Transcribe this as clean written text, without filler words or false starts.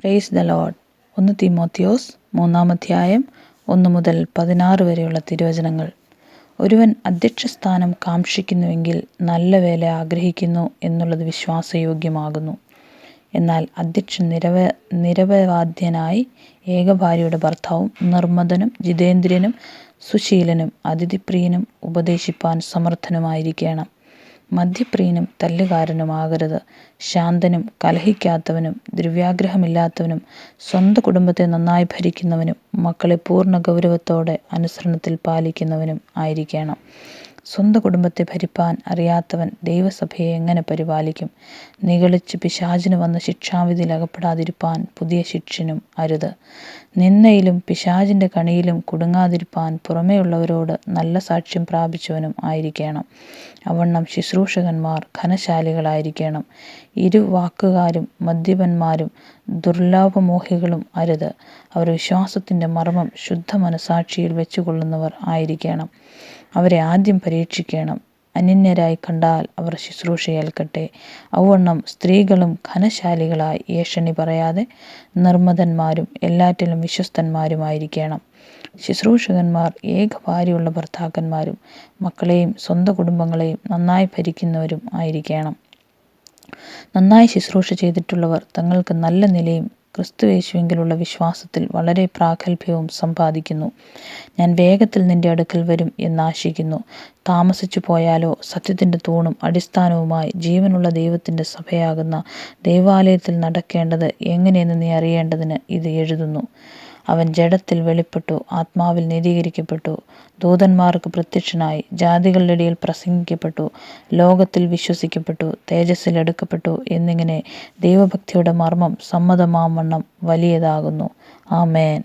Praise the Lord. 1 Timotheos 3 1 മുതൽ 16 വരെയുള്ള തിരുവചനങ്ങൾ. ഒരുവൻ അധ്യക്ഷസ്ഥാനം കാക്ഷിക്കുന്നുവെങ്കിൽ നല്ല വേല ആഗ്രഹിക്കുന്നു എന്നുള്ളത് വിശ്വാസയോഗ്യമാകുന്നു. എന്നാൽ അധ്യക്ഷൻ നിരപവാദ്യനായി ഏകഭാര്യയുടെ ഭർത്താവും നിർമ്മതനും ജിതേന്ദ്രിയനും സുശീലനും അതിഥിപ്രിയനും ഉപദേശിപ്പാൻ സമർത്ഥനുമായിരിക്കണം. മദ്യപ്രിയനും തല്ലുകാരനുമാകരുത്. ശാന്തനും കലഹിക്കാത്തവനും ദ്രവ്യാഗ്രഹമില്ലാത്തവനും സ്വന്തം കുടുംബത്തെ നന്നായി ഭരിക്കുന്നവനും മക്കളെ പൂർണ്ണ ഗൗരവത്തോടെ അനുസരണത്തിൽ പാലിക്കുന്നവനും ആയിരിക്കണം. സ്വന്തം കുടുംബത്തെ ഭരിപ്പാൻ അറിയാത്തവൻ ദൈവസഭയെ എങ്ങനെ പരിപാലിക്കും? നിഗളിച്ച് പിശാചിന് വന്ന് ശിക്ഷാവിധിയിൽ അകപ്പെടാതിരിപ്പാൻ പുതിയ ശിഷ്യനും അരുത്. നിന്ദയിലും പിശാചിൻ്റെ കണിയിലും കുടുങ്ങാതിരിപ്പാൻ പുറമേയുള്ളവരോട് നല്ല സാക്ഷ്യം പ്രാപിച്ചവനും ആയിരിക്കണം. അവണ്ണം ശുശ്രൂഷകന്മാർ ഘനശാലികളായിരിക്കണം. ഇരുവാക്കുകാരും മദ്യപന്മാരും ദുർലാഭമോഹികളും അരുത്. അവർ വിശ്വാസത്തിൻ്റെ മർമ്മം ശുദ്ധ മനസാക്ഷിയിൽ വെച്ചുകൊള്ളുന്നവർ ആയിരിക്കണം. അവരെ ആദ്യം പരീക്ഷിക്കണം. അനന്യരായി കണ്ടാൽ അവർ ശുശ്രൂഷ ഏൽക്കട്ടെ. ഔവണ്ണം സ്ത്രീകളും ഘനശാലികളായി ഏഷണി പറയാതെ നിർമ്മതന്മാരും എല്ലാറ്റിലും വിശ്വസ്തന്മാരുമായിരിക്കണം. ശുശ്രൂഷകന്മാർ ഏകഭാര്യയുള്ള ഭർത്താക്കന്മാരും മക്കളെയും സ്വന്തം കുടുംബങ്ങളെയും നന്നായി ഭരിക്കുന്നവരും ആയിരിക്കണം. നന്നായി ശുശ്രൂഷ ചെയ്തിട്ടുള്ളവർ തങ്ങൾക്ക് നല്ല നിലയും ക്രിസ്തുയേശുവിലുള്ള വിശ്വാസത്തിൽ വളരെ പ്രാഗൽഭ്യവും സമ്പാദിക്കുന്നു. ഞാൻ വേഗത്തിൽ നിന്റെ അടുക്കൽ വരും എന്നാശിക്കുന്നു. താമസിച്ചു പോയാലോ സത്യത്തിൻ്റെ തൂണും അടിസ്ഥാനവുമായി ജീവനുള്ള ദൈവത്തിൻ്റെ സഭയാകുന്ന ദൈവാലയത്തിൽ നടക്കേണ്ടത് എങ്ങനെയെന്ന് നീ അറിയേണ്ടതിന് ഇത് എഴുതുന്നു. അവൻ ജഡത്തിൽ വെളിപ്പെട്ടു, ആത്മാവിൽ നീതീകരിക്കപ്പെട്ടു, ദൂതന്മാർക്ക് പ്രത്യക്ഷനായി, ജാതികളുടെ ഇടയിൽ പ്രസംഗിക്കപ്പെട്ടു, ലോകത്തിൽ വിശ്വസിക്കപ്പെട്ടു, തേജസ്സിൽ എടുക്കപ്പെട്ടു എന്നിങ്ങനെ ദൈവഭക്തിയുടെ മർമ്മം സമ്മതമാം വണ്ണം വലിയതാകുന്നു. ആമേൻ.